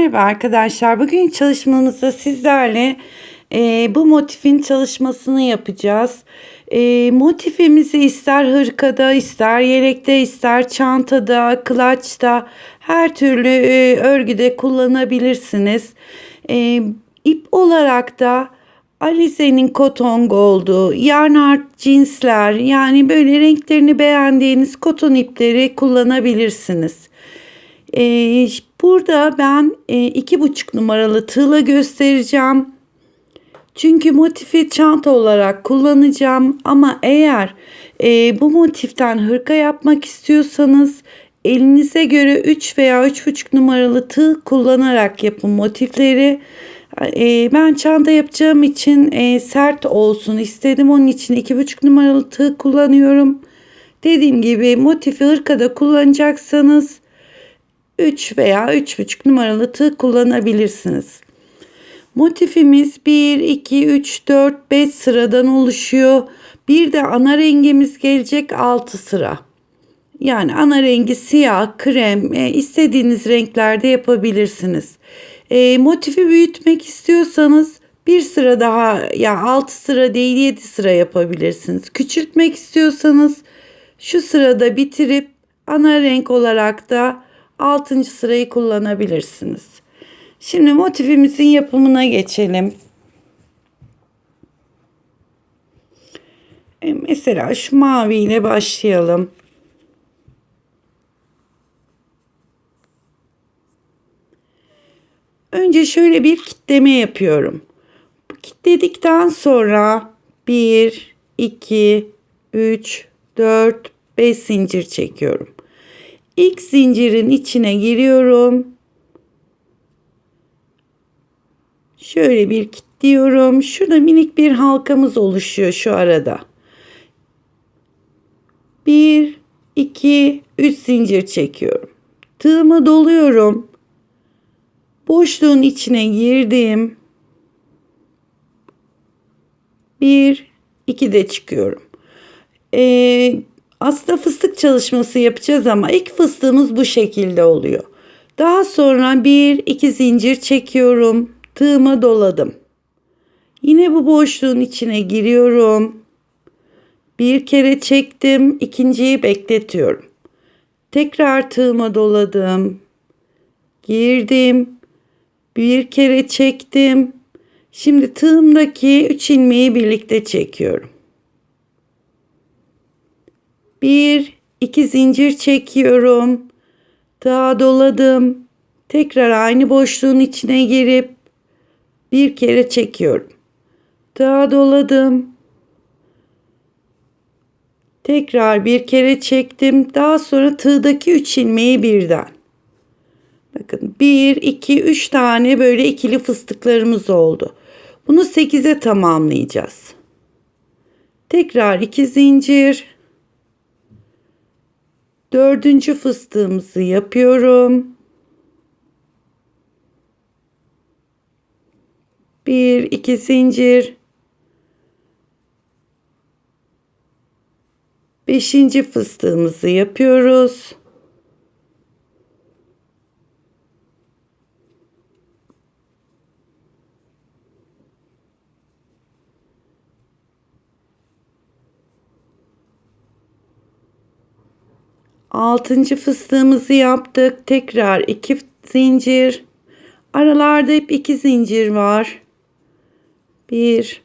Merhaba arkadaşlar. Bugün çalışmamızda sizlerle bu motifin çalışmasını yapacağız. Motifimizi ister hırkada, ister yelekte, ister çantada, kılaçta, her türlü örgüde kullanabilirsiniz. İp olarak da Alize'nin Cotton Gold'u, Yarn Art cinsler, yani böyle renklerini beğendiğiniz koton ipleri kullanabilirsiniz. Burada ben 2,5 numaralı tığla göstereceğim. Çünkü motifi çanta olarak kullanacağım. Ama eğer bu motiften hırka yapmak istiyorsanız elinize göre 3 veya 3,5 numaralı tığ kullanarak yapın motifleri. Ben çanta yapacağım için sert olsun istedim. Onun için 2,5 numaralı tığ kullanıyorum. Dediğim gibi motifi hırkada kullanacaksanız 3 veya 3,5 numaralı tığ kullanabilirsiniz. Motifimiz 1, 2, 3, 4, 5 sıradan oluşuyor. Bir de ana rengimiz gelecek 6 sıra. Yani ana rengi siyah, krem, istediğiniz renklerde yapabilirsiniz. Motifi büyütmek istiyorsanız bir sıra daha, ya 6 sıra değil 7 sıra yapabilirsiniz. Küçültmek istiyorsanız şu sırada bitirip ana renk olarak da 6. sırayı kullanabilirsiniz. Şimdi motifimizin yapımına geçelim. Mesela şu mavi ile başlayalım. Önce şöyle bir kitleme yapıyorum. Bu kitledikten sonra 1, 2, 3, 4, 5 zincir çekiyorum. İlk zincirin içine giriyorum. Şöyle bir kilitliyorum. Şurada minik bir halkamız oluşuyor şu arada. 1, 2, 3 zincir çekiyorum. Tığımı doluyorum. Boşluğun içine girdim. 1, 2 de çıkıyorum. Aslında fıstık çalışması yapacağız ama ilk fıstığımız bu şekilde oluyor. Daha sonra 1, 2 zincir çekiyorum. Tığıma doladım. Yine bu boşluğun içine giriyorum. Bir kere çektim. İkinciyi bekletiyorum. Tekrar tığıma doladım. Girdim. Bir kere çektim. Şimdi tığımdaki 3 ilmeği birlikte çekiyorum. 1, 2 zincir çekiyorum. Tığa doladım. Tekrar aynı boşluğun içine girip bir kere çekiyorum. Tığa doladım. Tekrar bir kere çektim. Daha sonra tığdaki 3 ilmeği birden. Bakın 1, 2, 3 tane böyle ikili fıstıklarımız oldu. Bunu 8'e tamamlayacağız. Tekrar 2 zincir. 4. fıstığımızı yapıyorum. 1, 2 zincir. 5. fıstığımızı yapıyoruz. Altıncı fıstığımızı yaptık. Tekrar 2 zincir. Aralarda hep 2 zincir var. 1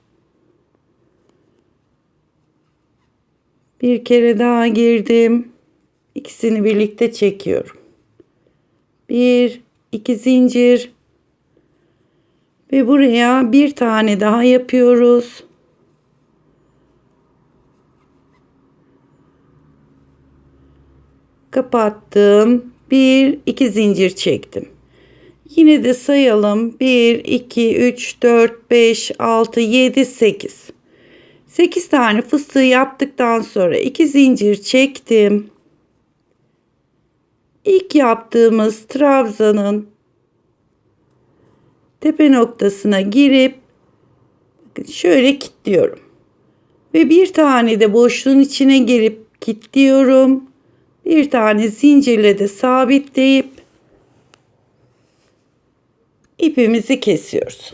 kere daha girdim. İkisini birlikte çekiyorum. 1, 2 zincir. Ve buraya bir tane daha yapıyoruz. Kapattım. 1, 2 zincir çektim. Yine de sayalım. 1, 2, 3, 4, 5, 6, 7, 8. 8 tane fıstığı yaptıktan sonra 2 zincir çektim. İlk yaptığımız trabzanın tepe noktasına girip şöyle kilitliyorum. Ve bir tane de boşluğun içine girip kilitliyorum. Bir tane zincirle de sabitleyip ipimizi kesiyoruz.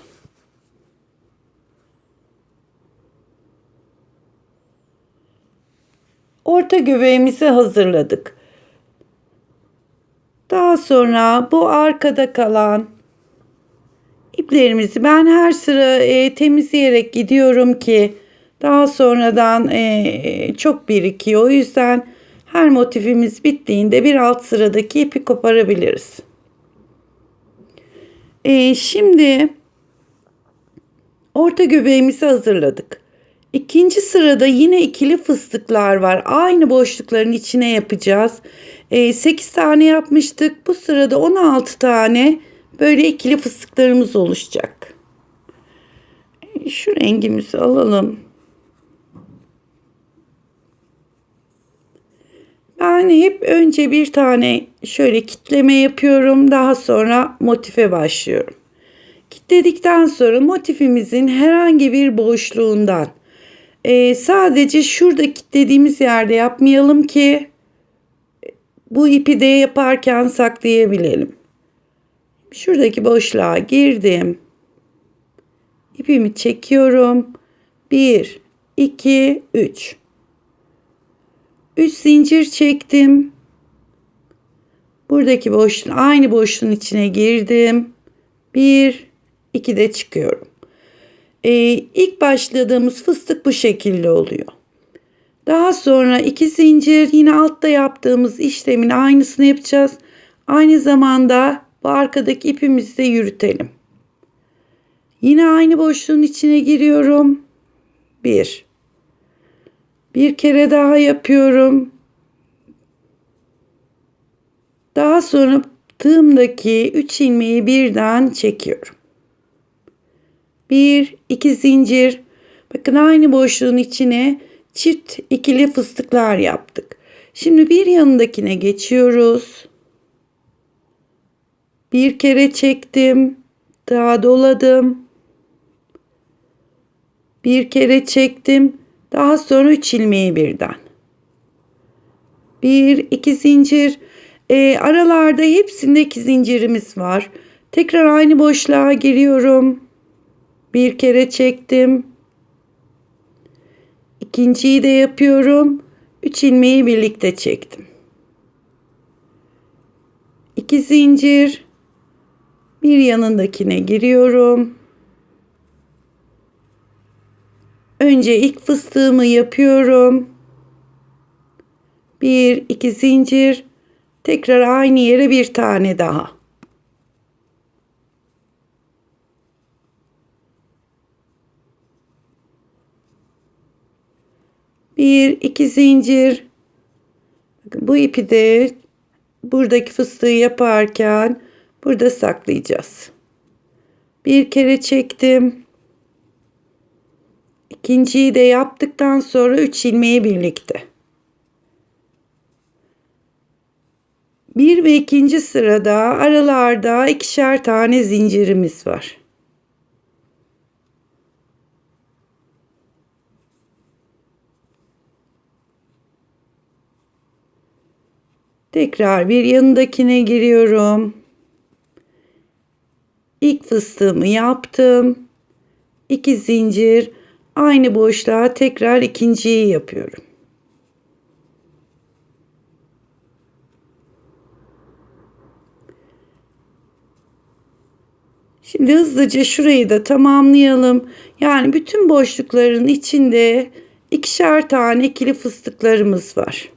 Orta göbeğimizi hazırladık. Daha sonra bu arkada kalan iplerimizi ben her sıra temizleyerek gidiyorum ki daha sonradan çok birikiyor. O yüzden her motifimiz bittiğinde bir alt sıradaki ipi koparabiliriz. Şimdi orta göbeğimizi hazırladık. İkinci sırada yine ikili fıstıklar var. Aynı boşlukların içine yapacağız. 8 tane yapmıştık. Bu sırada 16 tane böyle ikili fıstıklarımız oluşacak. Şu rengimizi alalım. Ben hep önce bir tane şöyle kitleme yapıyorum. Daha sonra motife başlıyorum. Kitledikten sonra motifimizin herhangi bir boşluğundan sadece şurada kilitlediğimiz yerde yapmayalım ki bu ipi de yaparken saklayabilelim. Şuradaki boşluğa girdim. İpimi çekiyorum. 1, 2, 3. 3 zincir çektim. Buradaki boşluğun aynı boşluğun içine girdim. 1, 2 de çıkıyorum. İlk başladığımız fıstık bu şekilde oluyor. Daha sonra 2 zincir yine altta yaptığımız işlemin aynısını yapacağız. Aynı zamanda bu arkadaki ipimizi de yürütelim. Yine aynı boşluğun içine giriyorum. 1. Bir kere daha yapıyorum. Daha sonra tığımdaki 3 ilmeği birden çekiyorum. 1, 2 zincir. Bakın aynı boşluğun içine çift ikili fıstıklar yaptık. Şimdi bir yanındakine geçiyoruz. Bir kere çektim. Daha doladım. Bir kere çektim. Daha sonra 3 ilmeği birden. 1, 2 zincir. Aralarda hepsinde 2 zincirimiz var. Tekrar aynı boşluğa giriyorum. Bir kere çektim. İkinciyi de yapıyorum. 3 ilmeği birlikte çektim. 2 zincir. Bir yanındakine giriyorum. Önce ilk fıstığımı yapıyorum. 1, 2 zincir. Tekrar aynı yere bir tane daha. Bir, iki zincir. Bakın bu ipi de buradaki fıstığı yaparken burada saklayacağız. Bir kere çektim. İkinciyi de yaptıktan sonra 3 ilmeği birlikte. Bir ve ikinci sırada aralarda ikişer tane zincirimiz var. Tekrar bir yanındakine giriyorum. İlk fıstığımı yaptım. 2 zincir. Aynı boşluğa tekrar ikinciyi yapıyorum. Şimdi hızlıca şurayı da tamamlayalım. Yani bütün boşlukların içinde ikişer tane ikili fıstıklarımız var.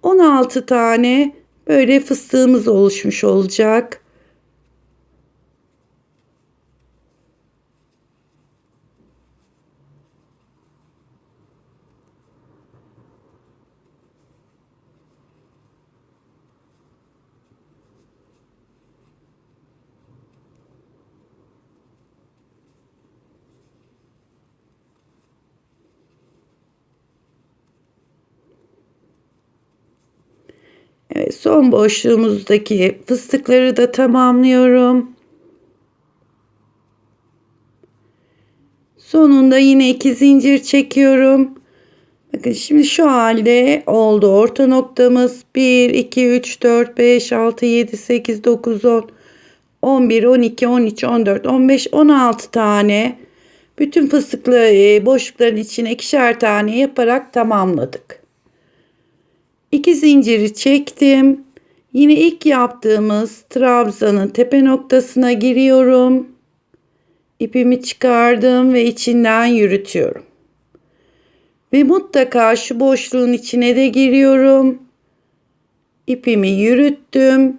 16 tane böyle fıstığımız oluşmuş olacak. Evet, son boşluğumuzdaki fıstıkları da tamamlıyorum. Sonunda yine 2 zincir çekiyorum. Bakın şimdi şu halde oldu. Orta noktamız 1, 2, 3, 4, 5, 6, 7, 8, 9, 10. 11, 12, 13, 14, 15, 16 tane bütün fıstıklı boşlukların içine ikişer tane yaparak tamamladık. 2 zinciri çektim. Yine ilk yaptığımız trabzanın tepe noktasına giriyorum. İpimi çıkardım ve içinden yürütüyorum. Ve mutlaka şu boşluğun içine de giriyorum. İpimi yürüttüm.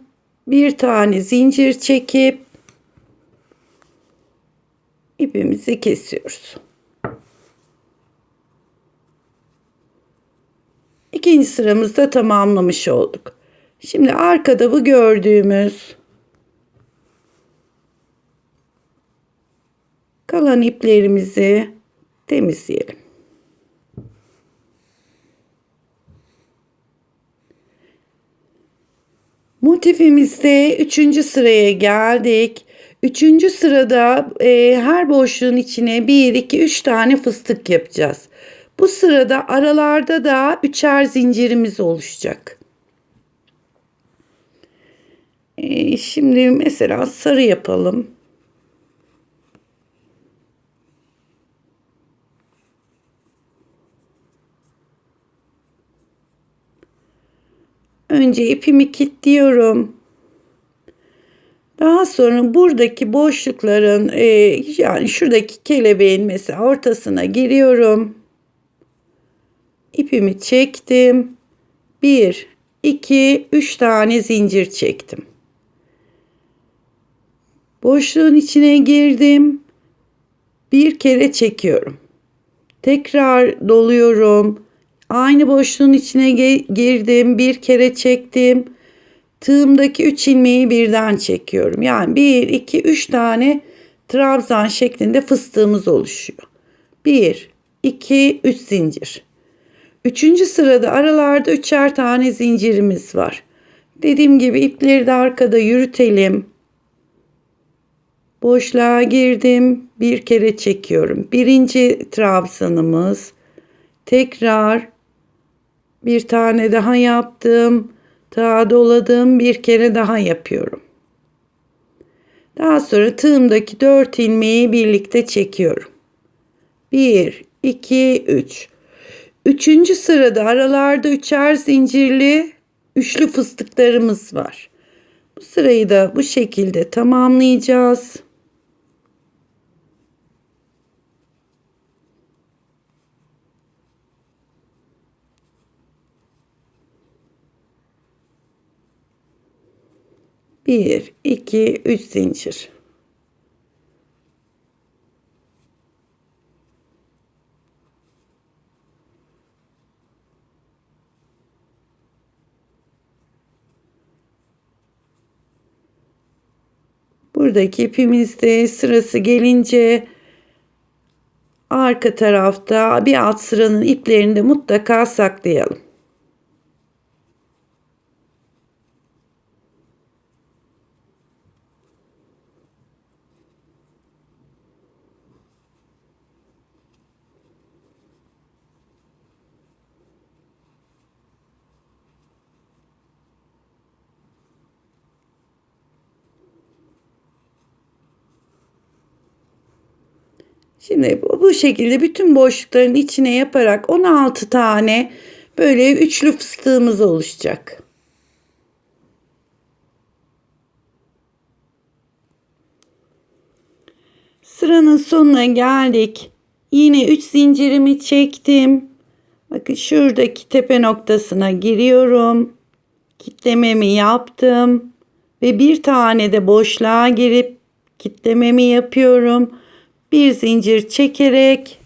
Bir tane zincir çekip ipimizi kesiyoruz. İkinci sıramızda tamamlamış olduk. Şimdi arkada bu gördüğümüz kalan iplerimizi temizleyelim. Motifimizde 3. sıraya geldik. 3. sırada her boşluğun içine 1, 2, 3 tane fıstık yapacağız. Bu sırada aralarda da 3'er zincirimiz oluşacak. Şimdi mesela sarı yapalım. Önce ipimi kilitliyorum. Daha sonra buradaki boşlukların yani şuradaki kelebeğin mesela ortasına giriyorum. İpimi çektim. 1, 2, 3 tane zincir çektim. Boşluğun içine girdim. Bir kere çekiyorum. Tekrar doluyorum. Aynı boşluğun içine girdim. Bir kere çektim. Tığımdaki 3 ilmeği birden çekiyorum. Yani 1, 2, 3 tane trabzan şeklinde fıstığımız oluşuyor. 1, 2, 3 zincir. 3. sırada aralarda 3'er tane zincirimiz var. Dediğim gibi ipleri de arkada yürütelim. Boşluğa girdim. Bir kere çekiyorum. Birinci trabzanımız. Tekrar bir tane daha yaptım. Tığa doladım. Bir kere daha yapıyorum. Daha sonra tığımdaki 4 ilmeği birlikte çekiyorum. 1, 2, 3. 3. sırada aralarda 3'er zincirli üçlü fıstıklarımız var. Bu sırayı da bu şekilde tamamlayacağız. Bir, iki, üç zincir. Buradaki ipimizde sırası gelince arka tarafta bir alt sıranın iplerini de mutlaka saklayalım. Şimdi bu şekilde bütün boşlukların içine yaparak 16 tane böyle üçlü fıstığımız oluşacak. Sıranın sonuna geldik. Yine 3 zincirimi çektim. Bakın şuradaki tepe noktasına giriyorum. Kitlememi yaptım. Ve bir tane de boşluğa girip kitlememi yapıyorum. Bir zincir çekerek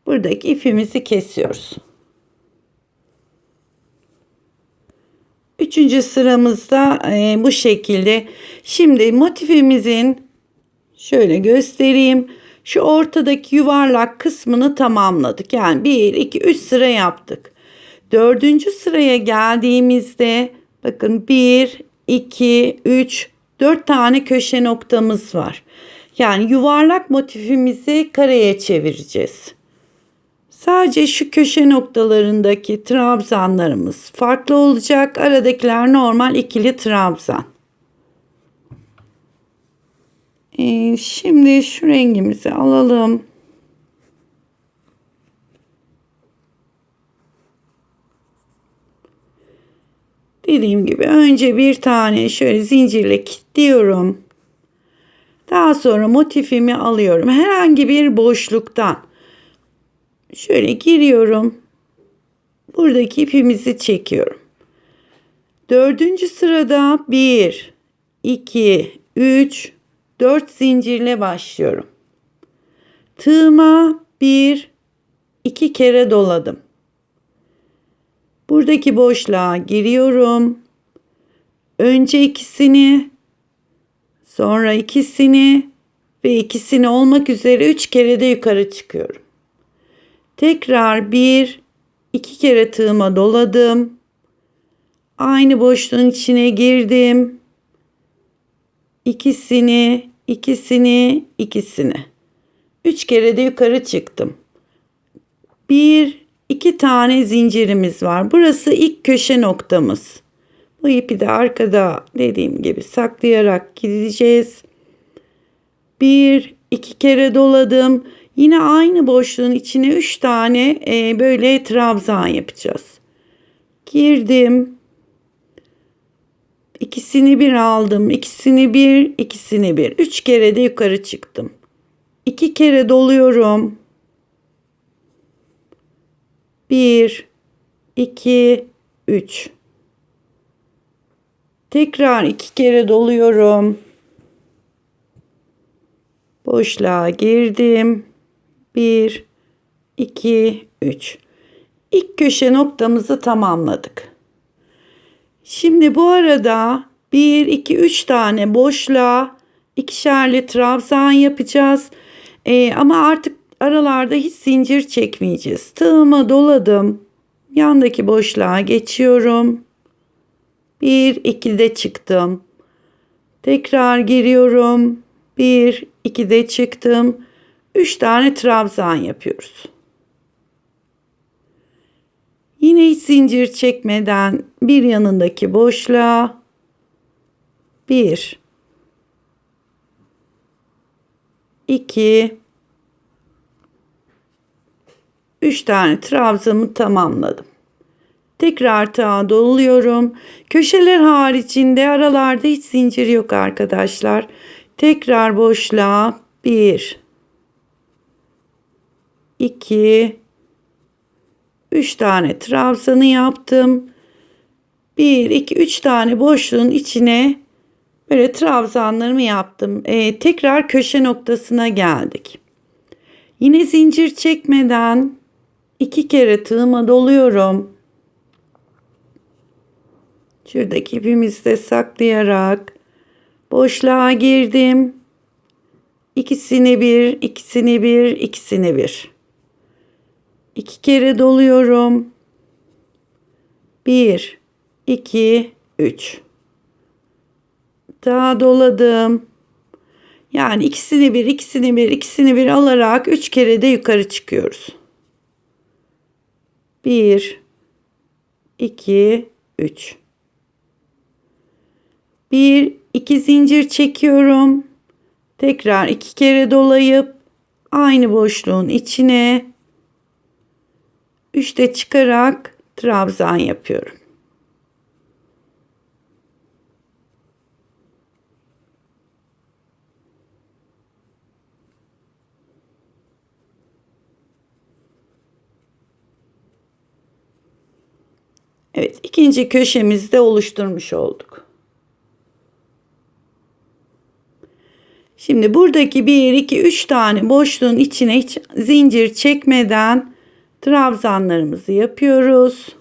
buradaki ipimizi kesiyoruz. 3. sıramızda bu şekilde. Şimdi motifimizin şöyle göstereyim. Şu ortadaki yuvarlak kısmını tamamladık. Yani 1, 2, 3 sıra yaptık. 4. sıraya geldiğimizde bakın 1, 2, 3, 4 tane köşe noktamız var. Yani yuvarlak motifimizi kareye çevireceğiz. Sadece şu köşe noktalarındaki trabzanlarımız farklı olacak. Aradakiler normal ikili trabzan. Şimdi şu rengimizi alalım. Dediğim gibi önce bir tane şöyle zincirle kilitliyorum. Daha sonra motifimi alıyorum. Herhangi bir boşluktan şöyle giriyorum. Buradaki ipimizi çekiyorum. Dördüncü sırada 1, 2, 3, 4 zincirle başlıyorum. Tığıma 1, 2 kere doladım. Buradaki boşluğa giriyorum. Önce ikisini, sonra ikisini ve ikisini olmak üzere 3 kere de yukarı çıkıyorum. Tekrar 1, 2 kere tığıma doladım. Aynı boşluğun içine girdim. İkisini, ikisini, ikisini. 3 kere de yukarı çıktım. 1, 2 tane zincirimiz var. Burası ilk köşe noktamız. Bu ipi de arkada dediğim gibi saklayarak gideceğiz. 1, 2 kere doladım. Yine aynı boşluğun içine 3 tane böyle trabzan yapacağız. Girdim. İkisini bir aldım. İkisini bir, ikisini bir. 3 kere de yukarı çıktım. 2 kere doluyorum. 1, 2, 3. Tekrar 2 kere doluyorum. Boşluğa girdim. 1, 2, 3. İlk köşe noktamızı tamamladık. Şimdi bu arada 1, 2, 3 tane boşluğa ikişerli trabzan yapacağız. Ama artık aralarda hiç zincir çekmeyeceğiz. Tığıma doladım. Yandaki boşluğa geçiyorum. 1, 2 de çıktım. Tekrar giriyorum. 1, 2 de çıktım. 3 tane trabzan yapıyoruz. Yine hiç zincir çekmeden bir yanındaki boşluğa 1, 2, 3 tane trabzanımı tamamladım. Tekrar tığa doluyorum. Köşeler haricinde aralarda hiç zincir yok arkadaşlar. Tekrar boşluğa 1, 2, 3 tane trabzanı yaptım. 1, 2, 3 tane boşluğun içine böyle trabzanlarımı yaptım. Tekrar köşe noktasına geldik. Yine zincir çekmeden 2 kere tığıma doluyorum. Şuradaki ipimizi de saklayarak boşluğa girdim. İkisini bir, ikisini bir, ikisini bir. 2 kere doluyorum. 1, 2, 3. Daha doladım. Yani ikisini bir, ikisini bir, ikisini bir alarak 3 kere de yukarı çıkıyoruz. 1, 2, 3. 1, 2 zincir çekiyorum. Tekrar 2 kere dolayıp aynı boşluğun içine 3 de çıkarak trabzan yapıyorum. Evet, ikinci köşemizi de oluşturmuş olduk. Şimdi buradaki 1, 2, 3 tane boşluğun içine hiç zincir çekmeden trabzanlarımızı yapıyoruz.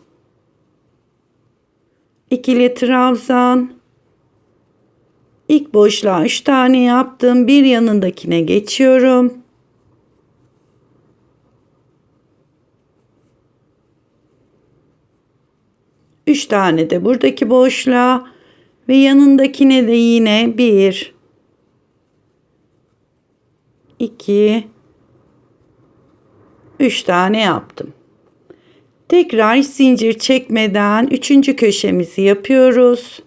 İkili trabzan. İlk boşluğa 3 tane yaptım. Bir yanındakine geçiyorum. Üç tane de buradaki boşluğa ve yanındakine de yine 1, 2, 3 tane yaptım. Tekrar hiç zincir çekmeden 3. köşemizi yapıyoruz.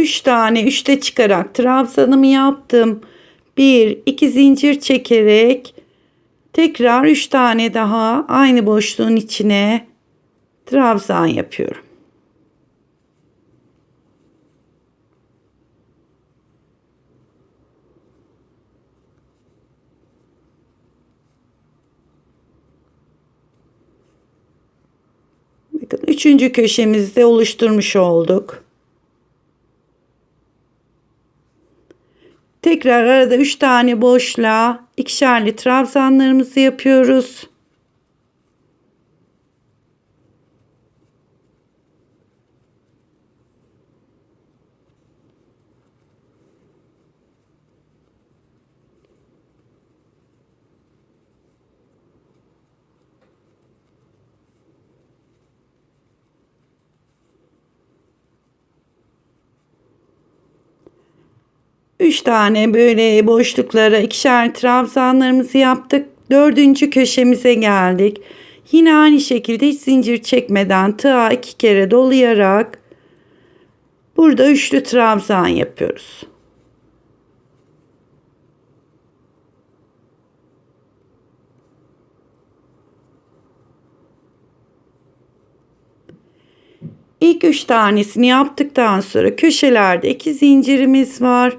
3 tane 3'te çıkarak trabzanımı yaptım. 1 2 zincir çekerek tekrar 3 tane daha aynı boşluğun içine trabzan yapıyorum. Bakın 3. köşemizde oluşturmuş olduk. Tekrar arada 3 tane boşluğa ikişerli trabzanlarımızı yapıyoruz. Üç tane böyle boşluklara ikişer trabzanlarımızı yaptık. 4. köşemize geldik. Yine aynı şekilde hiç zincir çekmeden tığa 2 kere dolayarak burada üçlü trabzan yapıyoruz. İlk 3 tanesini yaptıktan sonra köşelerde 2 zincirimiz var.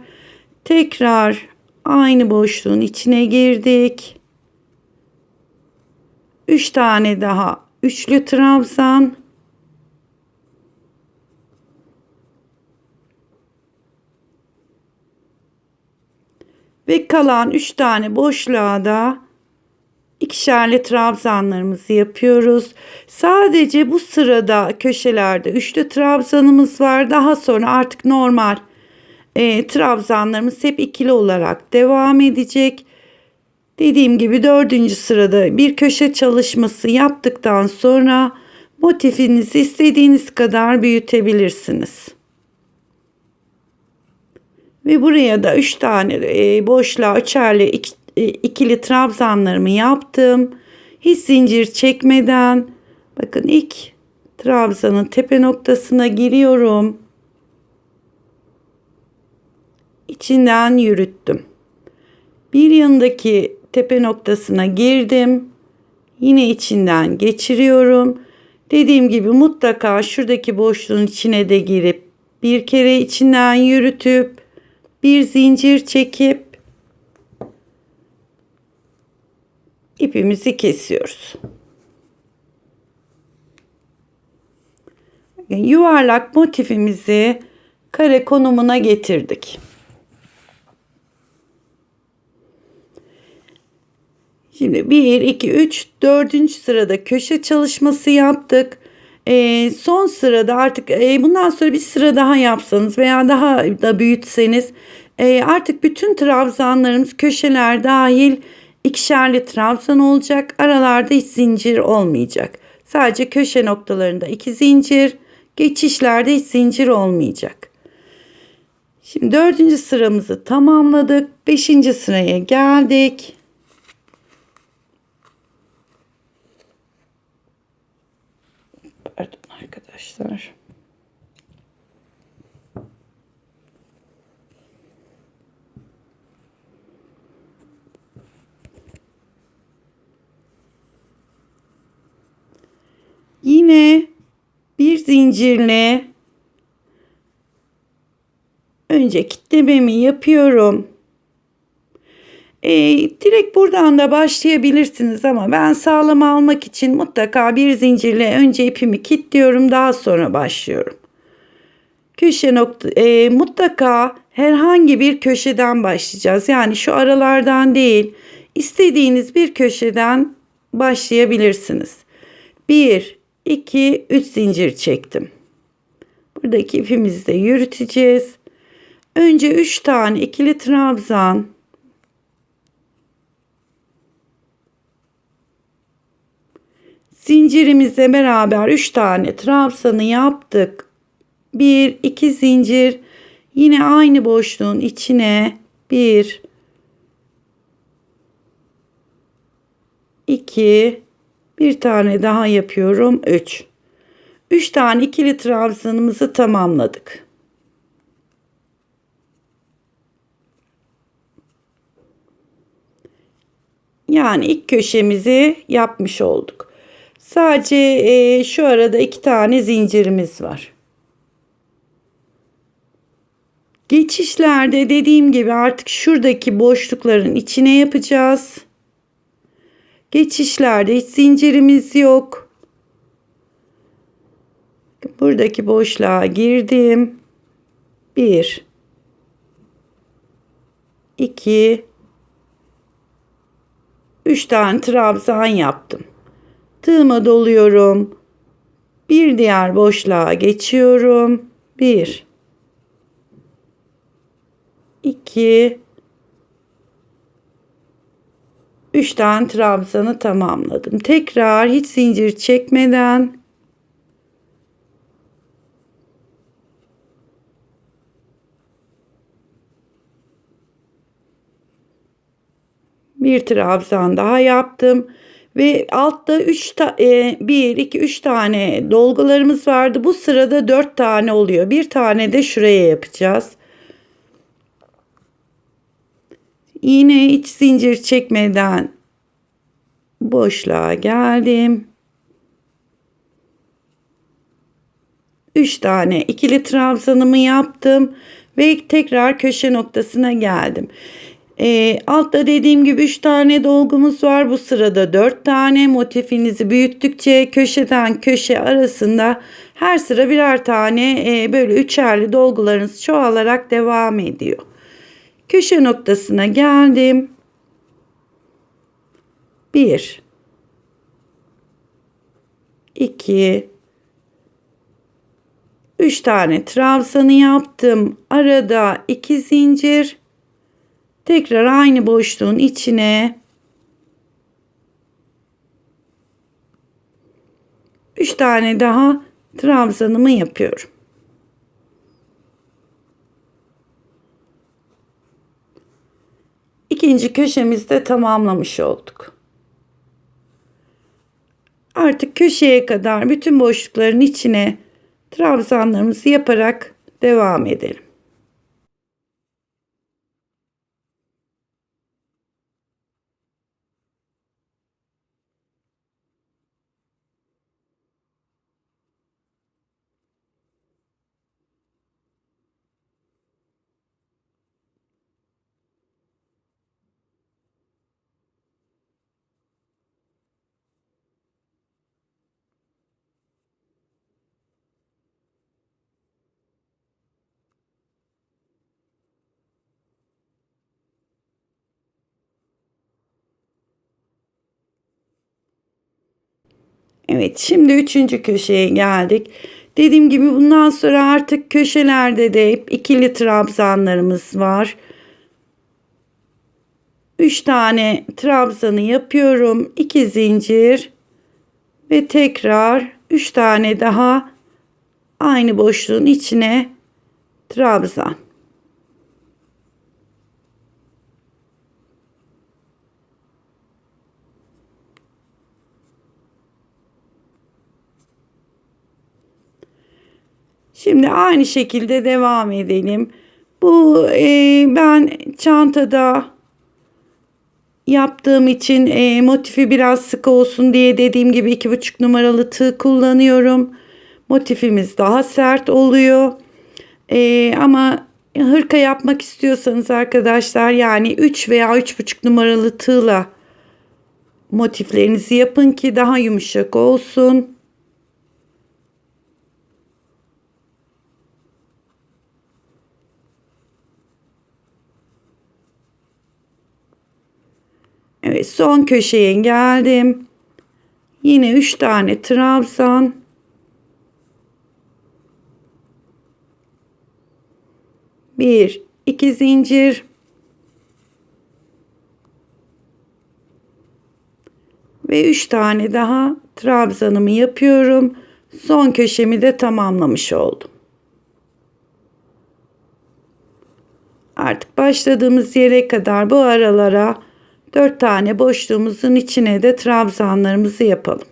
Tekrar aynı boşluğun içine girdik. 3 tane daha üçlü trabzan. Ve kalan 3 tane boşluğa da ikişerli trabzanlarımızı yapıyoruz. Sadece bu sırada köşelerde üçlü trabzanımız var. Daha sonra artık normal trabzanlarımız hep ikili olarak devam edecek. Dediğim gibi 4. sırada bir köşe çalışması yaptıktan sonra motifinizi istediğiniz kadar büyütebilirsiniz. Ve buraya da 3 tane boşluğa üçerli ikili trabzanlarımı yaptım. Hiç zincir çekmeden bakın ilk trabzanın tepe noktasına giriyorum. İçinden yürüttüm. Bir yanındaki tepe noktasına girdim. Yine içinden geçiriyorum. Dediğim gibi mutlaka şuradaki boşluğun içine de girip bir kere içinden yürütüp bir zincir çekip ipimizi kesiyoruz. Yuvarlak motifimizi kare konumuna getirdik. Şimdi 1, 2, 3, 4. sırada köşe çalışması yaptık. Son sırada artık bundan sonra bir sıra daha yapsanız veya daha da büyütseniz artık bütün trabzanlarımız köşeler dahil ikişerli trabzan olacak. Aralarda hiç zincir olmayacak. Sadece köşe noktalarında 2 zincir, geçişlerde hiç zincir olmayacak. Şimdi 4. sıramızı tamamladık. 5. sıraya geldik. Pardon arkadaşlar. Yine bir zincirle önce kitlememi yapıyorum. Direkt buradan da başlayabilirsiniz ama ben sağlam almak için mutlaka bir zincirle önce ipimi kilitliyorum, daha sonra başlıyorum. Köşe nokta mutlaka herhangi bir köşeden başlayacağız. Yani şu aralardan değil, istediğiniz bir köşeden başlayabilirsiniz. 1 2 3 zincir çektim. Buradaki ipimizi de yürüteceğiz. Önce 3 tane ikili trabzan. Zincirimizle beraber 3 tane trabzanı yaptık. 1 2 zincir, yine aynı boşluğun içine 1 2 bir tane daha yapıyorum, 3 tane ikili trabzanımızı tamamladık. Yani ilk köşemizi yapmış olduk. Sadece şu arada 2 tane zincirimiz var. Geçişlerde dediğim gibi artık şuradaki boşlukların içine yapacağız. Geçişlerde hiç zincirimiz yok. Buradaki boşluğa girdim. 1 2 3 tane trabzan yaptım. Tığıma doluyorum. Bir diğer boşluğa geçiyorum. 1 2 3 tane trabzanı tamamladım. Tekrar hiç zincir çekmeden bir trabzan daha yaptım ve altta 1 2 3 tane dolgularımız vardı. Bu sırada 4 tane oluyor. Bir tane de şuraya yapacağız. Yine hiç zincir çekmeden boşluğa geldim. 3 tane ikili trabzanımı yaptım ve tekrar köşe noktasına geldim. Altta dediğim gibi 3 tane dolgumuz var. Bu sırada 4 tane. Motifinizi büyüttükçe köşeden köşe arasında her sıra birer tane böyle üçerli dolgularınız çoğalarak devam ediyor. Köşe noktasına geldim. 1 2 3 tane trabzanı yaptım. Arada 2 zincir. Tekrar aynı boşluğun içine 3 tane daha trabzanımı yapıyorum. İkinci köşemizde tamamlamış olduk. Artık köşeye kadar bütün boşlukların içine trabzanlarımızı yaparak devam edelim. Evet, şimdi üçüncü köşeye geldik. Dediğim gibi bundan sonra artık köşelerde de hep ikili trabzanlarımız var. 3 tane trabzanı yapıyorum. 2 zincir ve tekrar 3 tane daha aynı boşluğun içine trabzan. Şimdi aynı şekilde devam edelim. Bu ben çantada yaptığım için motifi biraz sık olsun diye dediğim gibi 2,5 numaralı tığ kullanıyorum. Motifimiz daha sert oluyor. Ama hırka yapmak istiyorsanız arkadaşlar yani 3 veya 3,5 numaralı tığla motiflerinizi yapın ki daha yumuşak olsun. Evet, son köşeye geldim. Yine 3 tane trabzan. Bir, iki zincir. Ve 3 tane daha trabzanımı yapıyorum. Son köşemi de tamamlamış oldum. Artık başladığımız yere kadar bu aralara 4 tane boşluğumuzun içine de trabzanlarımızı yapalım.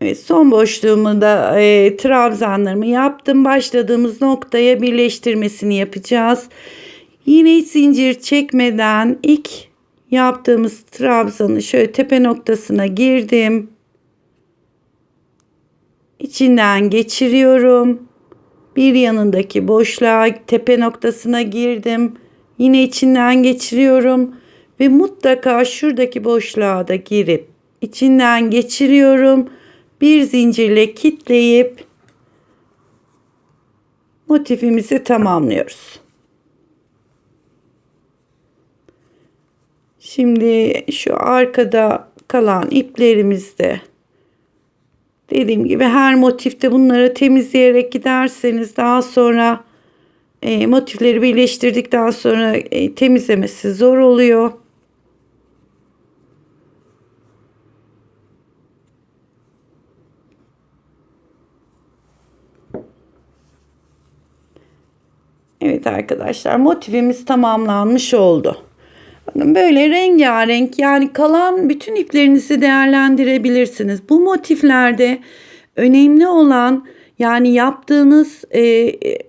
Evet, son boşluğumu da trabzanlarımı yaptım. Başladığımız noktaya birleştirmesini yapacağız. Yine hiç zincir çekmeden ilk yaptığımız trabzanı şöyle tepe noktasına girdim. İçinden geçiriyorum. Bir yanındaki boşluğa tepe noktasına girdim. Yine içinden geçiriyorum ve mutlaka şuradaki boşluğa da girip içinden geçiriyorum. Bir zincirle kitleyip motifimizi tamamlıyoruz. Şimdi şu arkada kalan iplerimizde dediğim gibi her motifte bunları temizleyerek giderseniz daha sonra motifleri birleştirdikten sonra temizlemesi zor oluyor. Evet arkadaşlar, motifimiz tamamlanmış oldu. Bakın böyle rengarenk, yani kalan bütün iplerinizi değerlendirebilirsiniz. Bu motiflerde önemli olan, yani yaptığınız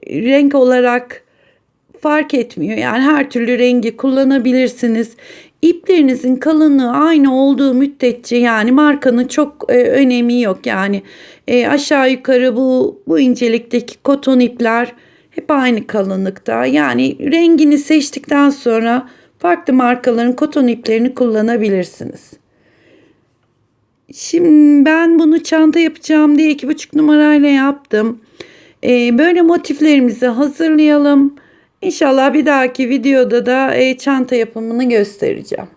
renk olarak fark etmiyor. Yani her türlü rengi kullanabilirsiniz. İplerinizin kalınlığı aynı olduğu müddetçe, yani markanın çok önemi yok. Yani aşağı yukarı bu incelikteki koton ipler hep aynı kalınlıkta. Yani rengini seçtikten sonra farklı markaların koton iplerini kullanabilirsiniz. Şimdi ben bunu çanta yapacağım diye 2,5 numarayla yaptım. Böyle motiflerimizi hazırlayalım. İnşallah bir dahaki videoda da çanta yapımını göstereceğim.